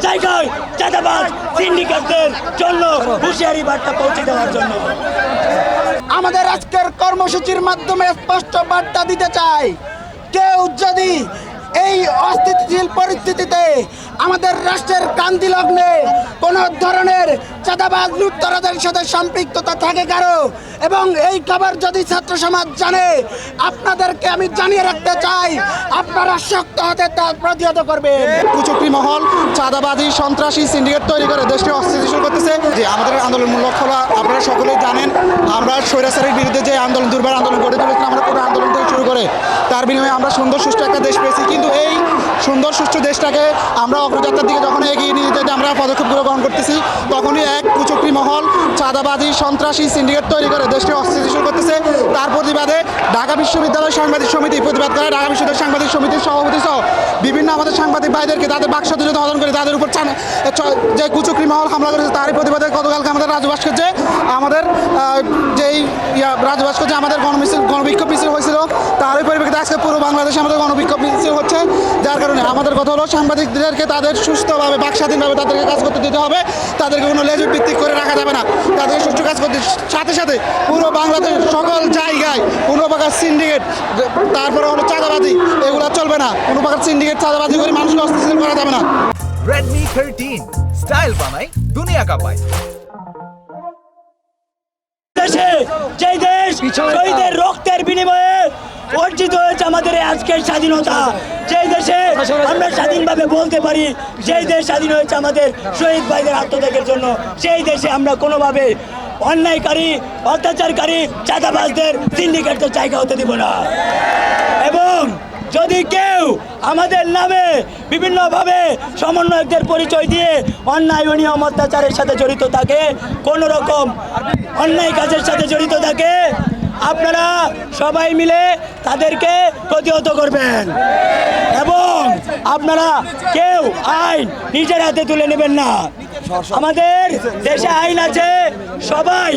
জায়গায় চাঁদাবাজ সিন্ডিকেটদের জন্য হুঁশিয়ারি বার্তা পৌঁছে দেওয়ার জন্য আমাদের আজকের কর্মসূচির মাধ্যমে স্পষ্ট বার্তা দিতে চাই, কেউ যদি এই অস্থিতিশীল পরিস্থিতিতে আমাদের রাষ্ট্রের কান্দি লগ্নে কোনো ধরনের চাঁদাবাজ লুটতরাজের সাথে সম্পৃক্ততা থাকে কারো, এবং এই খবর যদি ছাত্র সমাজ জানে, আপনাদেরকে আমি জানিয়ে রাখতে চাই, আপনারা শক্ত হাতে তা প্রতিহত করবেন। কুচক্রি মহল চাঁদাবাজি সন্ত্রাসী সিন্ডিকেট তৈরি করে দেশকে অস্থিতিশীল করতেছে। যে আমাদের আন্দোলন মূল লক্ষ্য হলো, আপনারা সকলেই জানেন, আমরা স্বৈরাচারের বিরুদ্ধে যে আন্দোলন, দুর্বার আন্দোলন গড়ে তুলেছিলাম, আমরা পুরো আন্দোলন থেকে শুরু করে তার বিনিময়ে আমরা সুন্দর সুষ্ঠু একটা দেশ পেয়েছি। কিন্তু এই সুন্দর সুষ্ঠু দেশটাকে আমরা অগ্রযাত্রার দিকে যখন এগিয়ে নিয়ে যেতে আমরা পদক্ষেপগুলো গ্রহণ করতেছি, তখনই এক কুচক্রি মহল চাঁদাবাজি সন্ত্রাসী সিন্ডিকেট তৈরি করে দেশকে অস্থিতিশীল করতেছে। তার প্রতিবাদে ঢাকা বিশ্ববিদ্যালয় সাংবাদিক সমিতি প্রতিবাদ করে, ঢাকা বিশ্ববিদ্যালয় সাংবাদিক সমিতির সভাপতি সহ বিভিন্ন আমাদের সাংবাদিক ভাইদেরকে তাদের বাকস্বাধীনতা হরণ করে তাদের উপর যে কুচক্রি মহল হামলা করেছে, তারই প্রতিবাদে গতকালকে আমাদের রাজু ভাস্কর্যে আমাদের যেই রাজু ভাস্কর্যে আমাদের গণবিক্ষোভ মিছিল হয়েছিল, তারই পরিপ্রেক্ষিতে আজকে পুরো বাংলাদেশে আমাদের গণবিক্ষোভ মিছিল হচ্ছে। যার কারণে আমাদের কথা হলো, সাংবাদিকদেরকে তাদের সুস্থভাবে বাকস্বাধীনভাবে তাদেরকে কাজ করতে দিতে হবে, তাদেরকে কোনো লেজুর ভিত্তিক করে রাখা যাবে না, তাদেরকে সুষ্ঠু কাজ করতে। সাথে সাথে পুরো বাংলাদেশের সকল জায়গায় কোনো প্রকার সিন্ডিকেট, তারপরে হলো চাঁদাবাজি, এগুলো চলবে না। কোনো প্রকার সিন্ডিকেট চাঁদাবাজি করে মানুষকে অস্থিতিশীল করা যাবে না। Redmi 13 স্টাইল বানাই দুনিয়া কাঁপায়। দেশে যে দেশ শহীদের রক্তের বিনিময়ে অর্জিত হয়েছে আমাদের আজকের স্বাধীনতা, যেই দেশে আমরা স্বাধীনভাবে বলতে পারি, যেই দেশ স্বাধীন হয়েছে আমাদের শহীদ ভাইদের আত্মত্যাগের জন্য, সেই দেশে আমরা কোনোভাবে অন্যায়কারী, অত্যাচারকারী, চাঁদাবাজদের সিন্ডিকেটদের জায়গা হতে দিব না। এবং যদি কেউ আমাদের নামে বিভিন্নভাবে সমন্বয়কদের পরিচয় দিয়ে অন্যায় অনিয়ম অত্যাচারের সাথে জড়িত থাকে, কোনো রকম অন্যায় কাজের সাথে জড়িত থাকে, আপনারা সবাই মিলে তাদেরকে প্রতিহত করবেন এবং আপনারা কেউ আইন নিজের হাতে তুলে নেবেন না। আমাদের দেশে আইন আছে, সবাই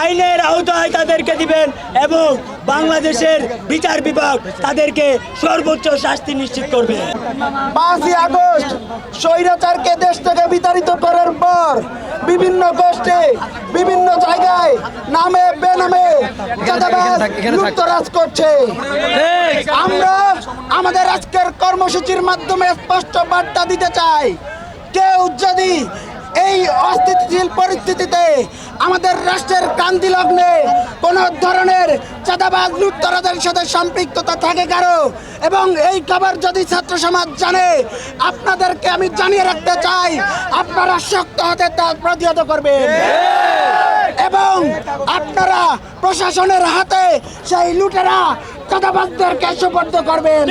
আইনের আওতায় তাদেরকে দিবেন এবং বাংলাদেশের বিচার বিভাগ তাদেরকে সর্বোচ্চ শাস্তি নিশ্চিত করবে। 5ই আগস্ট স্বৈরাচারকে দেশ থেকে বিতাড়িত করার পর বিভিন্ন গোষ্ঠী বিভিন্ন জায়গায় নামে বেনামে চাঁদাবাজ লুটতরাজ করছে। আমরা আমাদের আজকের কর্মসূচির মাধ্যমে স্পষ্ট বার্তা দিতে চাই, কেউ যদি এই অস্থিতিশীল পরিস্থিতিতে আমাদের রাষ্ট্রের কান্দি লগ্নে কোনো ধরনের চাঁদাবাজ লুটতরাজের সাথে সম্পৃক্ততা থাকে কারো, এবং এই খবর যদি ছাত্র সমাজ জানে, আপনাদেরকে আমি জানিয়ে রাখতে চাই, আপনারা শক্ত হাতে তা প্রতিহত করবেন এবং আপনারা প্রশাসনের হাতে সেই লুটেরা চাঁদাবাজদেরকে সুপর্দ করবেন।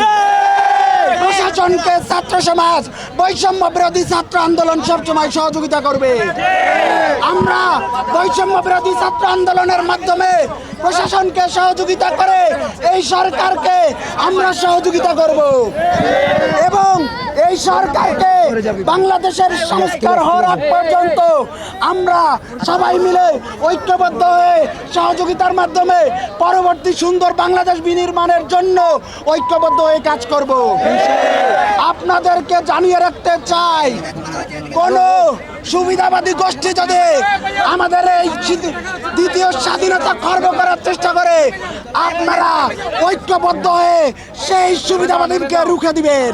প্রশাসনকে ছাত্র সমাজ, বৈষম্য বিরোধী ছাত্র আন্দোলন সবসময় সহযোগিতা করবে। আমরা বৈষম্য বিরোধী ছাত্র আন্দোলনের মাধ্যমে প্রশাসনকে সহযোগিতা করে এই সরকারকে আমরা সহযোগিতা করব এবং এই সরকারকে বাংলাদেশের সংস্কার হওয়ার আগ পর্যন্ত আমরা সবাই মিলে ঐক্যবদ্ধ হয়ে সহযোগিতার মাধ্যমে পরবর্তী সুন্দর বাংলাদেশ বিনির্মাণের জন্য ঐক্যবদ্ধ হয়ে কাজ করব। আপনাদেরকে জানিয়ে রাখতে চাই, কোনো সুবিধাবাদী গোষ্ঠী যদি আমাদের এই দ্বিতীয় স্বাধীনতা খর্ব করার চেষ্টা করে, আপনারা ঐক্যবদ্ধ হয়ে সেই সুবিধাবাদীকে রুখে দিবেন।